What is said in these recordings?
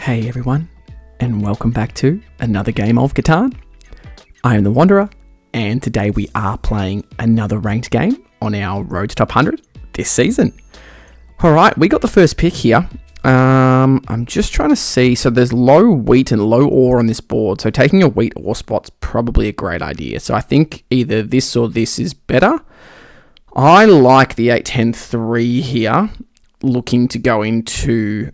Hey everyone, and welcome back to another game of Catan. I am the Wanderer, and today we are playing another ranked game on our Road to Top 100 this season. Alright, we got the first pick here. I'm just trying to see, so there's low wheat and low ore on this board, so taking a wheat ore spot's probably a great idea. So I think either this or this is better. I like the 8-10-3 here, looking to go into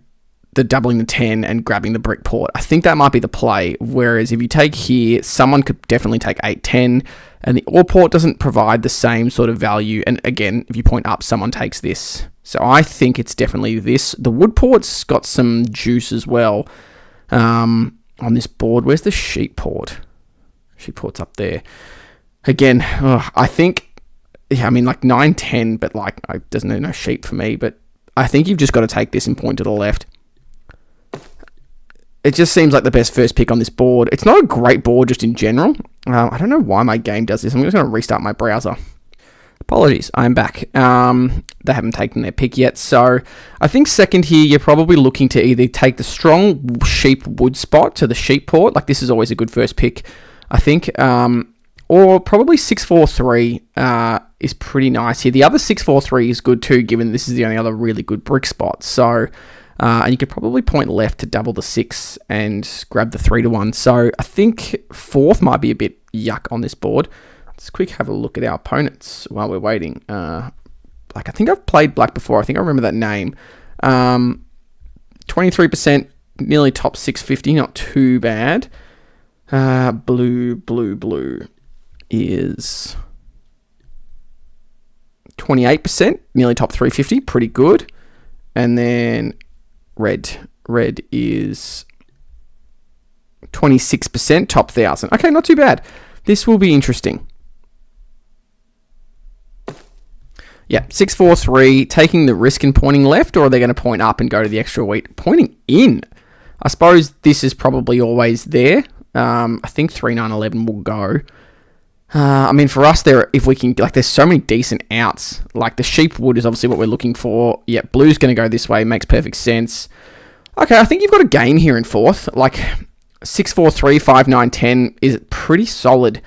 the doubling the 10 and grabbing the brick port. I think that might be the play, whereas if you take here, someone could definitely take 8-10, and the ore port doesn't provide the same sort of value, and again, if you point up, someone takes this. So I think it's definitely this. The wood port's got some juice as well on this board. Where's the sheep port? Sheep port's up there. Again, I think, like 9-10, but like, there's no sheep for me, but I think you've just got to take this and point to the left. It just seems like the best first pick on this board. It's not a great board just in general. I don't know why my game does this. I'm just going to restart my browser. Apologies, I'm back. They haven't taken their pick yet, so I think second here, you're probably looking to either take the strong sheep wood spot to the sheep port, like this is always a good first pick, I think, or probably 6-4-3 is pretty nice here. The other 6-4-3 is good too, given this is the only other really good brick spot, so, and you could probably point left to double the 6 and grab the 3-1, so I think fourth might be a bit yuck on this board. Let's quick have a look at our opponents while we're waiting. I think I've played black before. I think I remember that name. 23%, nearly top 650, not too bad. Blue is 28%, nearly top 350, pretty good. And then red is 26%, top 1,000. Okay, not too bad. This will be interesting. Yeah, 6-4-3, taking the risk and pointing left, or are they going to point up and go to the extra wheat? Pointing in. I suppose this is probably always there. I think 3-9-11 will go. For us, if we can, there's so many decent outs. Like, the sheep wood is obviously what we're looking for. Yeah, blue's going to go this way, makes perfect sense. Okay, I think you've got a game here in fourth. 6-4-3, 5-9-10 is pretty solid.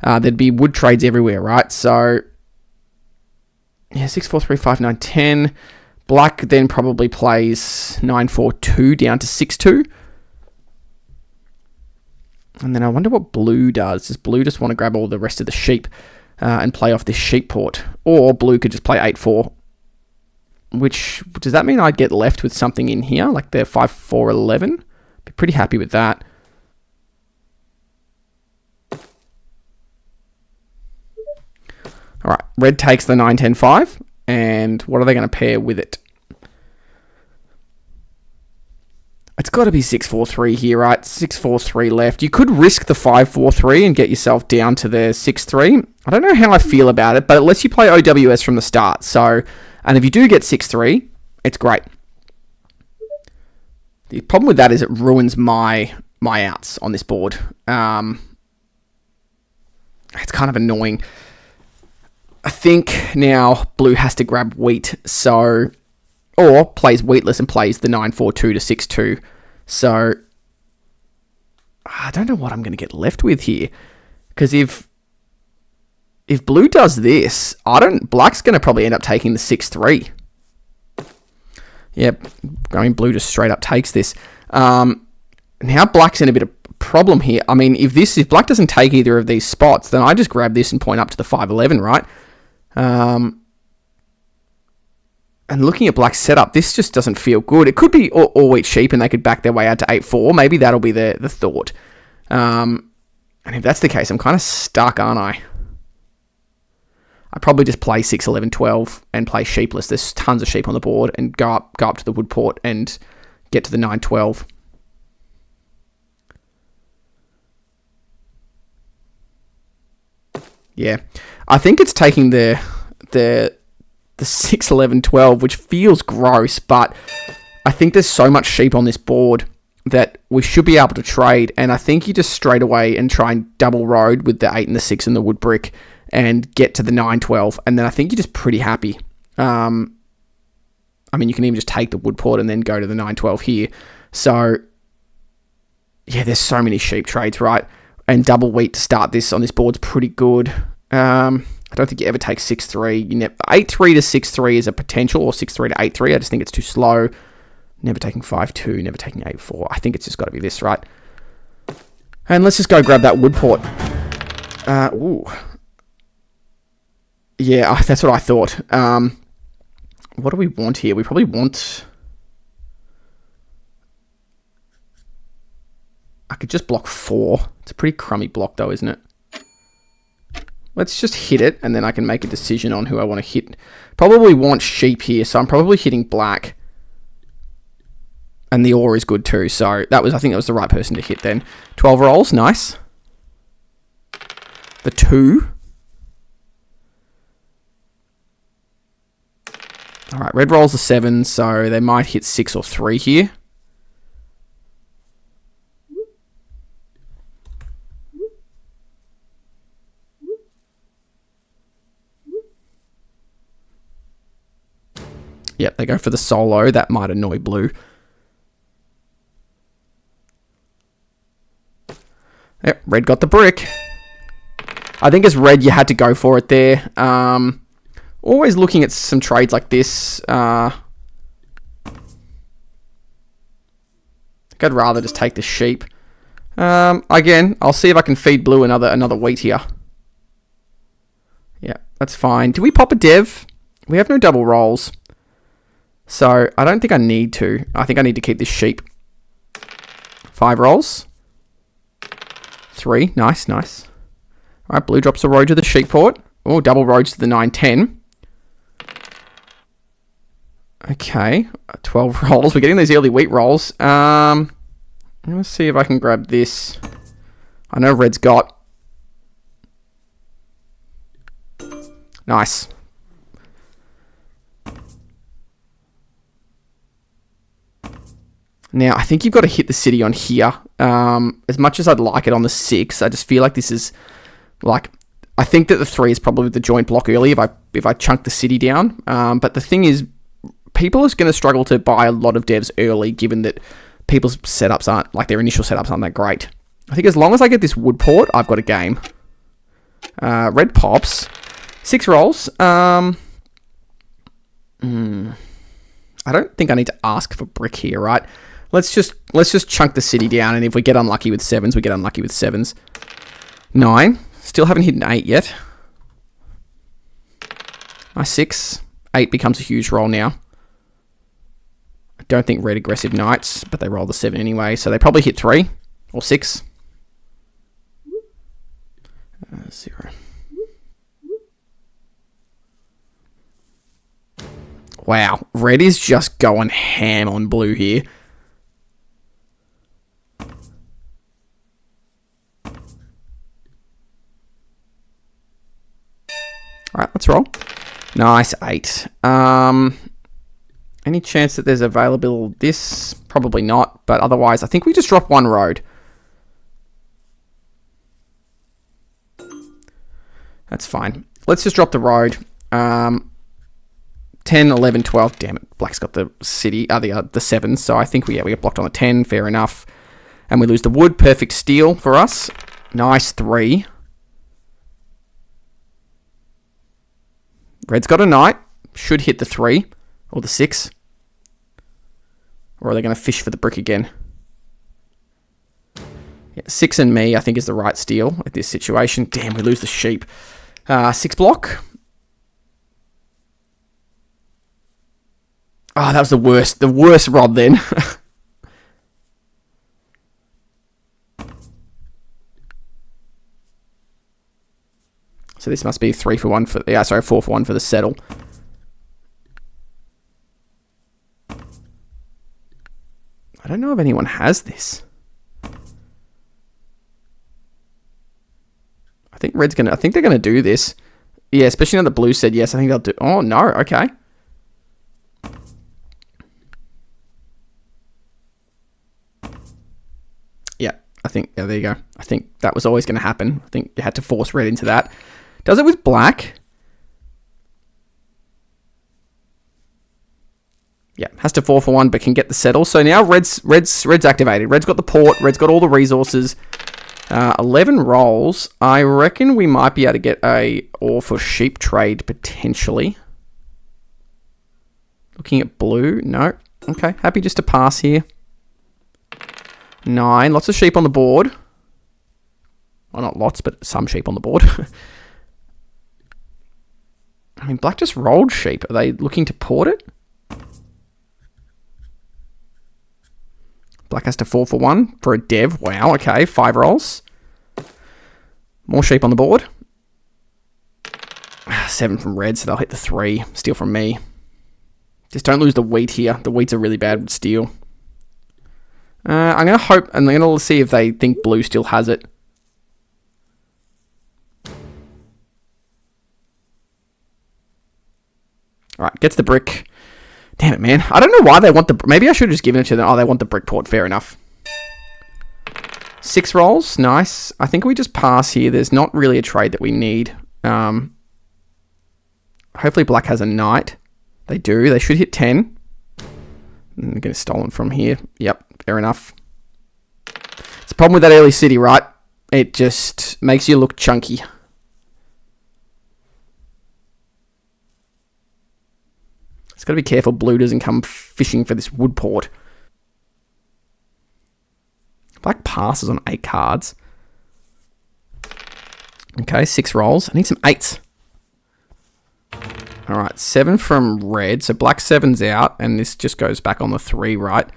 There'd be wood trades everywhere, right? So, yeah, 6-4-3, 5-9-10. Black then probably plays 9-4-2 down to 6-2. And then I wonder what blue does. Does blue just want to grab all the rest of the sheep and play off this sheep port? Or blue could just play 8-4. Which, does that mean I'd get left with something in here? Like the 5-4-11? Be pretty happy with that. All right, red takes the 9-10-5, and what are they going to pair with it? It's got to be 6-4-3 here, right? 6-4-3 left. You could risk the 5-4-3 and get yourself down to the 6-3. I don't know how I feel about it, but it lets you play OWS from the start. So, and if you do get 6-3, it's great. The problem with that is it ruins my outs on this board. It's kind of annoying. I think now blue has to grab wheat, or plays wheatless and plays the 9-4-2 to 6-2. So I don't know what I'm going to get left with here, because if blue does this, black's going to probably end up taking the 6-3. Yep, blue just straight up takes this. Now black's in a bit of problem here. If black doesn't take either of these spots, then I just grab this and point up to the 5-11, right? And looking at black's setup, this just doesn't feel good. It could be all wheat sheep and they could back their way out to 8-4. Maybe that'll be the thought. And if that's the case, I'm kind of stuck, aren't I? I probably just play 6-11-12 and play sheepless. There's tons of sheep on the board, and go up to the wood port and get to the 9-12. Yeah, I think it's taking the 6-11-12, which feels gross, but I think there's so much sheep on this board that we should be able to trade, and I think you just straight away and try and double road with the 8 and the 6 and the wood brick and get to the 9-12, and then I think you're just pretty happy. You can even just take the wood port and then go to the 9-12 here. So Yeah, there's so many sheep trades, right? And double wheat to start this on this board's pretty good. I don't think you ever take 6-3. 8-3 to 6-3 is a potential, or 6-3 to 8-3. I just think it's too slow. Never taking 5-2, never taking 8-4. I think it's just got to be this, right? And let's just go grab that wood port. Ooh. Yeah, that's what I thought. What do we want here? We probably want... I could just block 4. It's a pretty crummy block though, isn't it? Let's just hit it, and then I can make a decision on who I want to hit. Probably want sheep here, so I'm probably hitting black. And the ore is good too, so I think that was the right person to hit then. 12 rolls, nice. The 2. Alright, red rolls a 7, so they might hit 6 or 3 here. Yep, they go for the solo. That might annoy blue. Yep, red got the brick. I think as red, you had to go for it there. Always looking at some trades like this. I'd rather just take the sheep. Again, I'll see if I can feed blue another wheat here. Yeah, that's fine. Do we pop a dev? We have no double rolls. So, I don't think I need to. I think I need to keep this sheep. 5 rolls. 3. Nice, nice. Alright, blue drops a road to the sheep port. Oh, double roads to the 9-10. Okay. 12 rolls. We're getting these early wheat rolls. Let's see if I can grab this. I know red's got. Nice. Now, I think you've got to hit the city on here. As much as I'd like it on the 6, I just feel like this is, like, I think that the 3 is probably the joint block early if I chunk the city down. But the thing is, people are going to struggle to buy a lot of devs early, given that people's setups aren't, like, their initial setups aren't that great. I think as long as I get this wood port, I've got a game. Red pops. 6 rolls. I don't think I need to ask for brick here, right? Let's just chunk the city down, and if we get unlucky with 7s, we get unlucky with 7s. 9. Still haven't hit an 8 yet. My 6. 8 becomes a huge roll now. I don't think red aggressive knights, but they roll the 7 anyway, so they probably hit 3 or 6. 0. Wow, red is just going ham on blue here. Alright, let's roll. Nice, 8. Any chance that there's available this? Probably not, but otherwise, I think we just drop 1 road. That's fine. Let's just drop the road. 10, 11, 12. Damn it, black's got the city, the 7s, so I think we get blocked on the 10, fair enough. And we lose the wood, perfect steal for us. Nice, 3. Red's got a knight. Should hit the 3 or the 6. Or are they going to fish for the brick again? Yeah, 6 and me, I think, is the right steal at this situation. Damn, we lose the sheep. 6 block. Oh, that was the worst rod then. So this must be 3 for 1 for, 4 for 1 for the settle. I don't know if anyone has this. I think they're gonna do this. Yeah, especially now the blue said yes. I think they'll do. Oh no, okay. Yeah, there you go. I think that was always going to happen. I think you had to force red into that. Does it with black? Yeah, has to 4 for 1, but can get the settle. So now red's activated. Red's got the port. Red's got all the resources. 11 rolls. I reckon we might be able to get a ore for sheep trade potentially. Looking at blue. No. Okay, happy just to pass here. 9. Lots of sheep on the board. Well, not lots, but some sheep on the board. I mean, black just rolled sheep. Are they looking to port it? Black has to 4 for 1 for a dev. Wow, okay. 5 rolls. More sheep on the board. 7 from red, so they'll hit the 3. Steal from me. Just don't lose the wheat here. The wheats are really bad with steal. I'm going to hope, and I'm going to see if they think blue still has it. Alright, gets the brick. Damn it, man. I don't know why they want the... Maybe I should have just given it to them. Oh, they want the brick port. Fair enough. 6 rolls. Nice. I think we just pass here. There's not really a trade that we need. Hopefully black has a knight. They do. They should hit 10. I'm going to stolen from here. Yep, fair enough. It's the problem with that early city, right? It just makes you look chunky. It's got to be careful blue doesn't come fishing for this wood port. Black passes on 8 cards. Okay, 6 rolls. I need some 8s. Alright, 7 from red. So black 7's out, and this just goes back on the 3, right?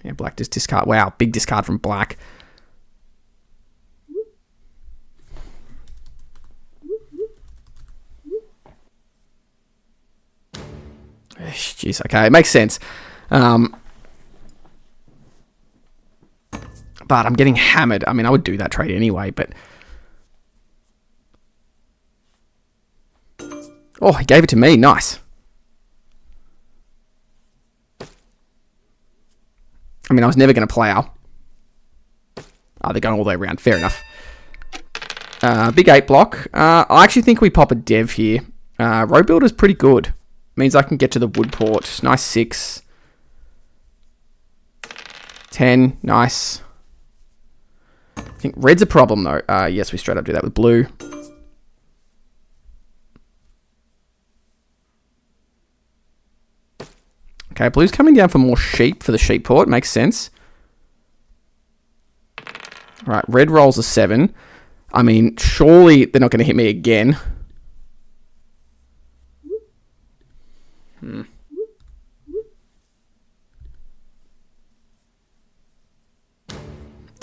Yeah, black just discard. Wow, big discard from black. Jeez, okay, it makes sense. But I'm getting hammered. I mean, I would do that trade anyway, but... Oh, he gave it to me. Nice. I mean, I was never going to plow. Oh, they're going all the way around. Fair enough. Big 8 block. I actually think we pop a dev here. Road builder's pretty good. Means I can get to the wood port. Nice 6. 10. Nice. I think red's a problem, though. Yes, we straight up do that with blue. Okay, blue's coming down for more sheep for the sheep port. Makes sense. All right, red rolls a 7. I mean, surely they're not going to hit me again.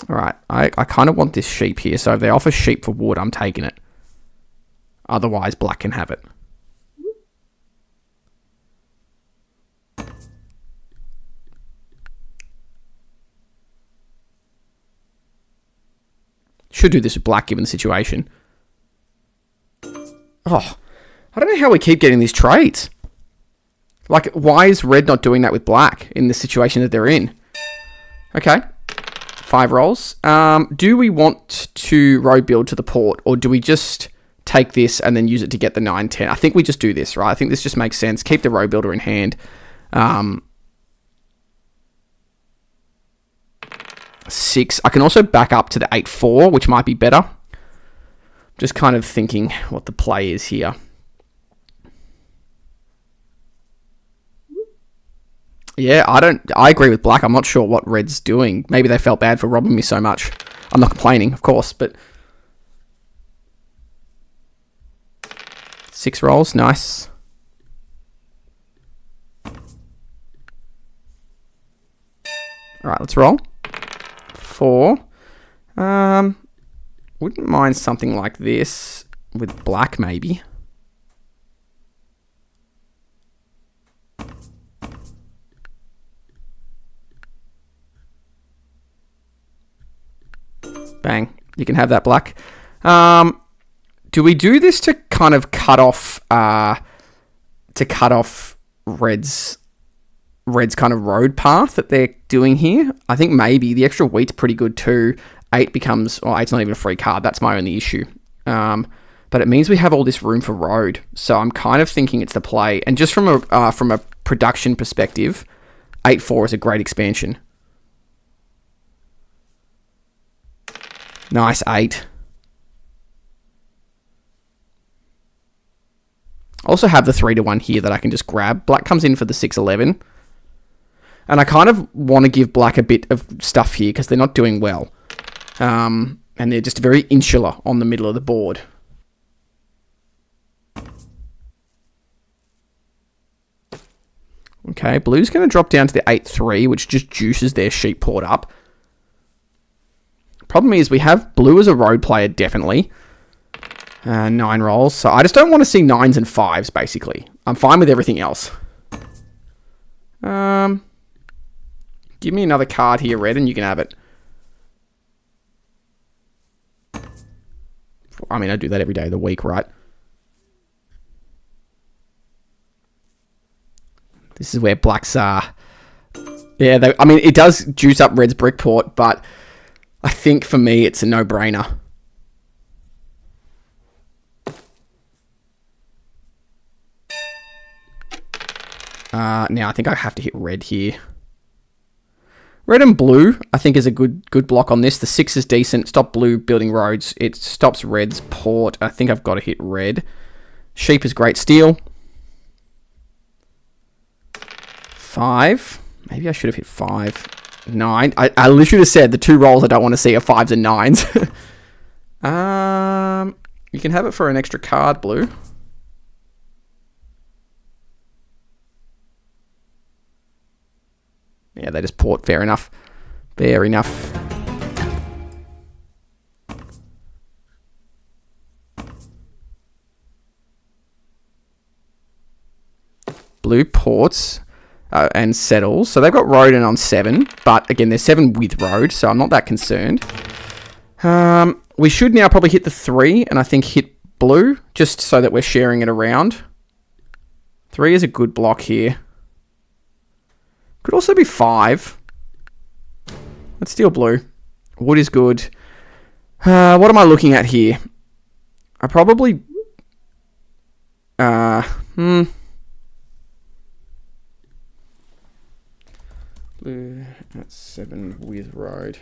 Alright, I kind of want this sheep here, so if they offer sheep for wood, I'm taking it. Otherwise, black can have it. Should do this with black, given the situation. Oh, I don't know how we keep getting these trades. Like, why is red not doing that with black in the situation that they're in? Okay. 5 rolls. Do we want to road build to the port, or do we just take this and then use it to get the 9-10? I think we just do this, right? I think this just makes sense. Keep the road builder in hand. 6. I can also back up to the 8-4, which might be better. Just kind of thinking what the play is here. Yeah, I agree with black. I'm not sure what red's doing. Maybe they felt bad for robbing me so much. I'm not complaining, of course, but... 6 rolls, nice. Alright, let's roll. 4. Wouldn't mind something like this with black, maybe. Bang. You can have that black. Do we do this to kind of cut off red's kind of road path that they're doing here? I think maybe. The extra wheat's pretty good too. 8 becomes... Well, 8's not even a free card. That's my only issue. But But it means we have all this room for road. So I'm kind of thinking it's the play. And just from a production perspective, 8-4 is a great expansion. Nice 8. I also have the 3-1 here that I can just grab. Black comes in for the 6-11. And I kind of want to give black a bit of stuff here because they're not doing well. And they're just very insular on the middle of the board. Okay, blue's going to drop down to the 8-3, which just juices their sheep port up. Problem is we have blue as a road player, definitely. 9 rolls. So I just don't want to see 9s and 5s, basically. I'm fine with everything else. Give me another card here, red, and you can have it. I mean, I do that every day of the week, right? This is where blacks are. Yeah, I mean, it does juice up red's brick port, but I think for me, it's a no-brainer. Now, I think I have to hit red here. Red and blue, I think, is a good block on this. The 6 is decent. Stop blue building roads. It stops red's port. I think I've got to hit red. Sheep is great steal. 5. Maybe I should have hit 5. 9. I literally just said the 2 rolls I don't want to see are 5s and 9s. You can have it for an extra card, blue. Yeah, they just port. Fair enough. Fair enough. Blue ports and settles. So they've got road and on 7. But again, they're 7 with road, so I'm not that concerned. We should now probably hit the 3 and I think hit blue, just so that we're sharing it around. 3 is a good block here. Could also be 5. Let's steal blue. Wood is good. What am I looking at here? I probably... Blue at 7 with road.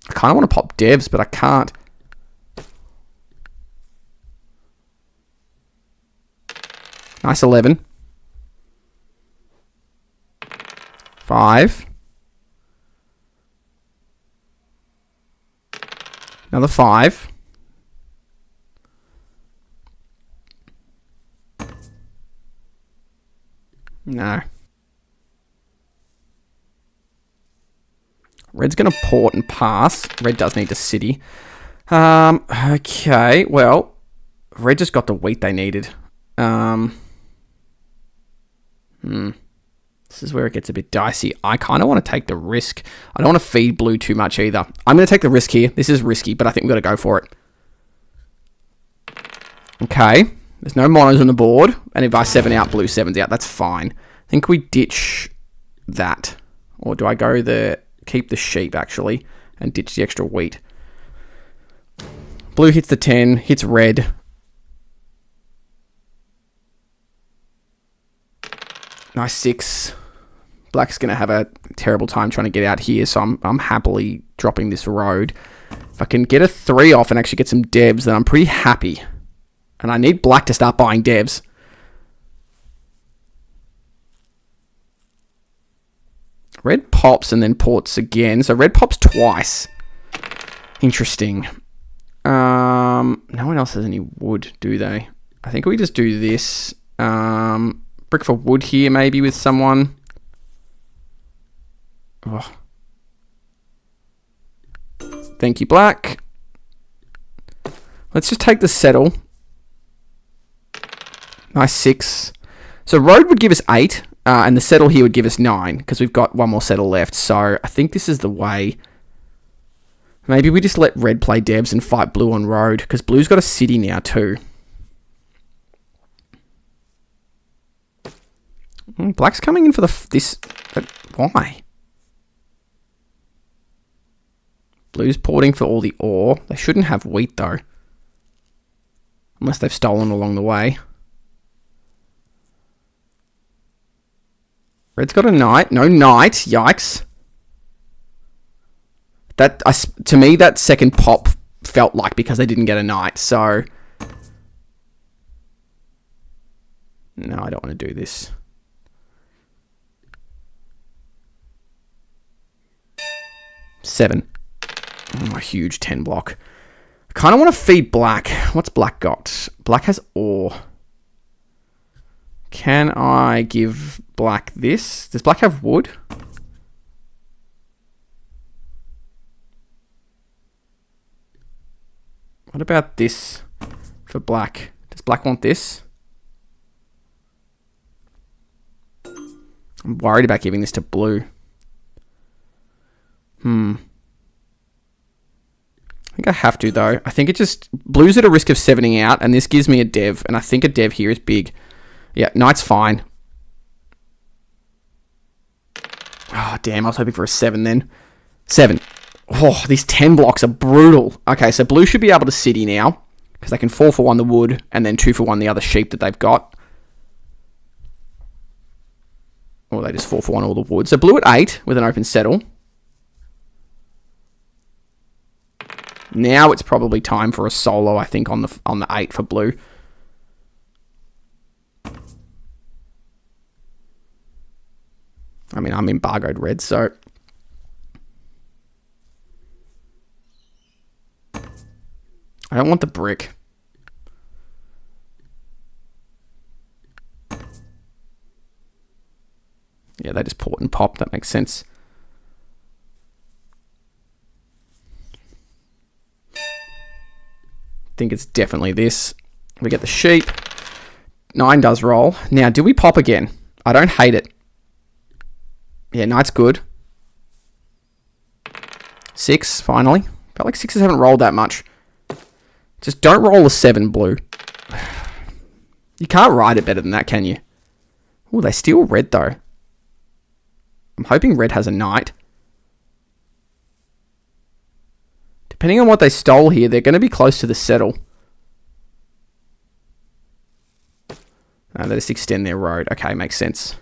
I kind of want to pop devs, but I can't. Nice 11. 5. Another 5. No. Red's going to port and pass. Red does need a city. Okay, well, red just got the wheat they needed. This is where it gets a bit dicey. I kind of want to take the risk. I don't want to feed blue too much either. I'm going to take the risk here. This is risky, but I think we've got to go for it. Okay, there's no monos on the board. And if I 7 out, blue 7's out. That's fine. I think we ditch that. Or do I go keep the sheep, actually, and ditch the extra wheat? Blue hits the 10, hits red. Nice 6. Black's going to have a terrible time trying to get out here, so I'm happily dropping this road. If I can get a 3 off and actually get some devs, then I'm pretty happy. And I need black to start buying devs. Red pops and then ports again. So red pops twice. Interesting. No one else has any wood, do they? I think we just do this. Brick for wood here, maybe, with someone. Oh. Thank you, black. Let's just take the settle. Nice 6. So road would give us 8. And the settle here would give us 9, because we've got one more settle left. So I think this is the way. Maybe we just let red play devs and fight blue on road, because blue's got a city now too. Black's coming in for this. But why? Blue's porting for all the ore. They shouldn't have wheat, though. Unless they've stolen along the way. Red's got a knight. No knight. Yikes. To me, that second pop felt like because they didn't get a knight. So, no, I don't want to do this. Seven. Oh, a huge 10 block. I kind of want to feed black. What's black got? Black has ore. Can I give black this? Does black have wood? What about this for black? Does black want this? I'm worried about giving this to blue. I think I have to, though. I think it just... Blue's at a risk of 7ing out, and this gives me a dev, and I think a dev here is big. Yeah, knight's fine. Oh, damn, I was hoping for a 7 then. 7. Oh, these 10 blocks are brutal. Okay, so blue should be able to city now, because they can 4 for 1 the wood, and then 2 for 1 the other sheep that they've got. Or they just 4 for 1 all the wood. So blue at 8 with an open settle. Now it's probably time for a solo, I think, on the 8 for blue. I mean, I'm embargoed red, so... I don't want the brick. Yeah, they just port and pop. That makes sense. I think it's definitely this. We get the sheep. 9 does roll. Now, do we pop again? I don't hate it. Yeah, knight's good. 6, finally. Felt like 6s haven't rolled that much. Just don't roll a 7 blue. You can't ride it better than that, can you? Oh, they steal red, though. I'm hoping red has a knight. Depending on what they stole here, they're going to be close to the settle. No, they just extend their road. Okay, makes sense.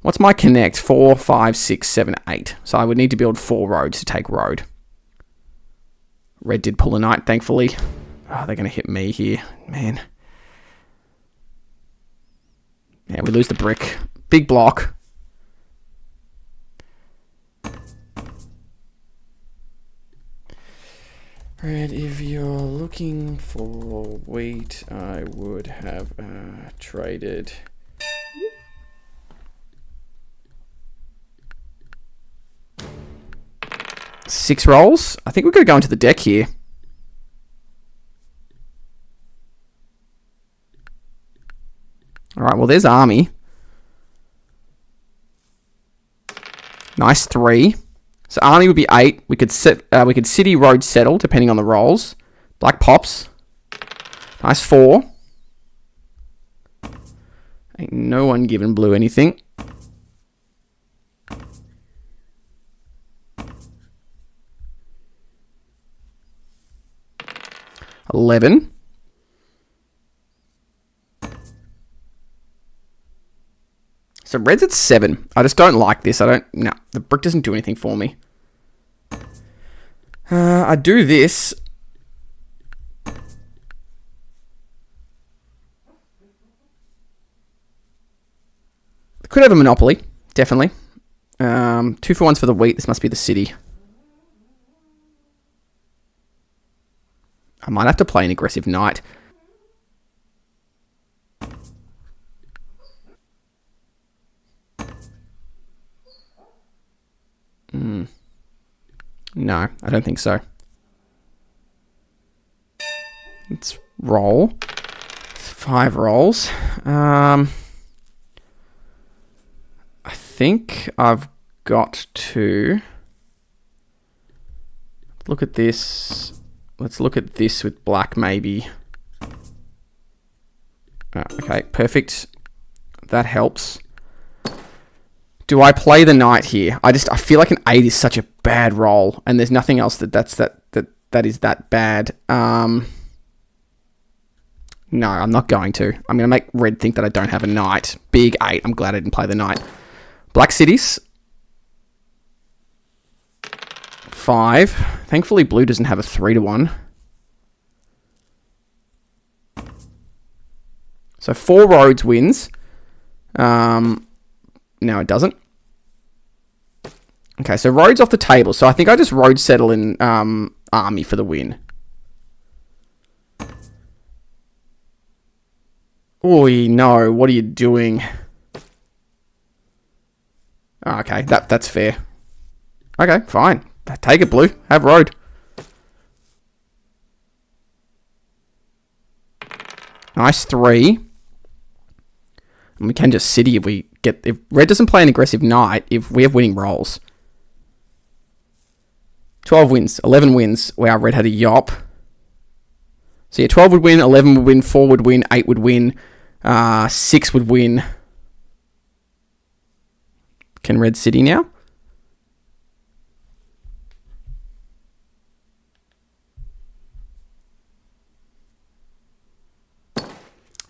What's my connect? 4, 5, 6, 7, 8. So I would need to build 4 roads to take road. Red did pull a knight, thankfully. Oh, they're going to hit me here. Man. Yeah, we lose the brick. Big block. Red, if you're looking for wheat, I would have traded... 6 rolls. I think we're going to go into the deck here. Alright, well, there's army. Nice 3. So army would be 8. We could city road settle, depending on the rolls. Black pops. Nice 4. Ain't no one giving blue anything. 11. So red's at 7. I just don't like this. No, the brick doesn't do anything for me. I do this. Could have a monopoly, definitely. 2 for 1s for the wheat. This must be the city. I might have to play an aggressive knight. No, I don't think so. Let's roll. 5 rolls. I think I've got to look at this. Let's look at this with black, maybe. Okay, perfect. That helps. Do I play the knight here? I feel like an 8 is such a bad roll, and there's nothing else that is that bad. No, I'm not going to. I'm going to make red think that I don't have a knight. Big 8. I'm glad I didn't play the knight. Black cities. 5. Thankfully, blue doesn't have a 3-1. So 4 roads wins. No, it doesn't. Okay, so roads off the table. So I think I just road settle in army for the win. Oi, no. What are you doing? Oh, okay, that's fair. Okay, fine. Take it, blue. Have road. Nice 3. And we can just city if red doesn't play an aggressive knight, if we have winning rolls. 12 wins, 11 wins. Wow, red had a yop. So yeah, 12 would win, 11 would win, 4 would win, 8 would win, 6 would win. Can red city now?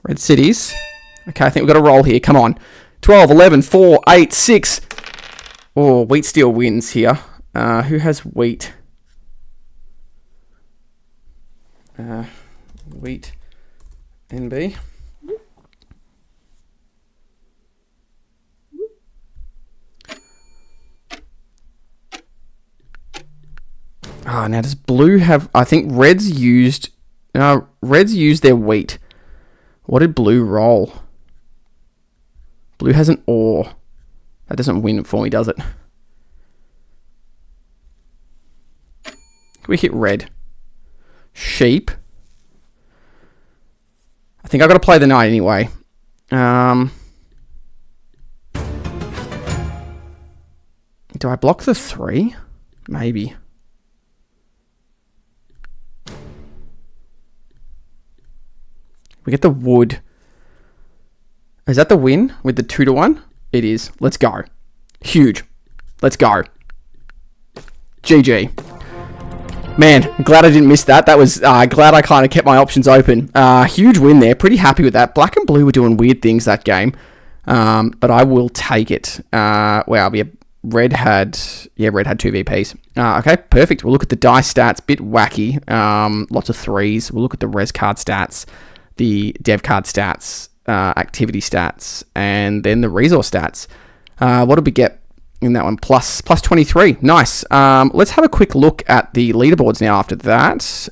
Red cities. Okay, I think we've got a roll here. Come on. 12, 11, 4, 8, 6. Oh, wheat steel wins here. Who has wheat? Wheat NB. Oh, now does blue have... I think red's used their wheat. What did blue roll? Blue has an ore. That doesn't win for me, does it? Can we hit red? Sheep. I think I've got to play the knight anyway. Do I block the 3? Maybe. We get the wood. Is that the win with the 2-1? It is. Let's go. Huge. Let's go. GG. Man, I'm glad I didn't miss that. That was glad I kind of kept my options open. Huge win there. Pretty happy with that. Black and blue were doing weird things that game. But I will take it. Wow, yeah, red had 2 VPs. Okay, perfect. We'll look at the dice stats. Bit wacky. Lots of 3s. We'll look at the res card stats, the dev card stats, activity stats, and then the resource stats. What did we get in that one? Plus 23. Nice. Let's have a quick look at the leaderboards now after that.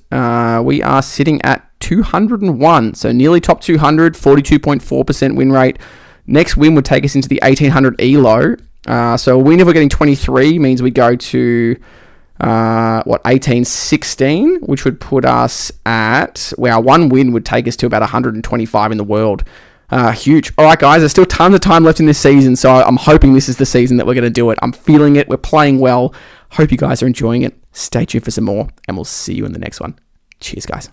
We are sitting at 201, so nearly top 200, 42.4% win rate. Next win would take us into the 1800 ELO. So a win if we're getting 23 means we go to 1816, which would put us at, well, one win would take us to about 125 in the world. Huge. All right, guys, there's still tons of time left in this season, so I'm hoping this is the season that we're going to do it. I'm feeling it. We're playing well. Hope you guys are enjoying it. Stay tuned for some more, and we'll see you in the next one. Cheers, guys.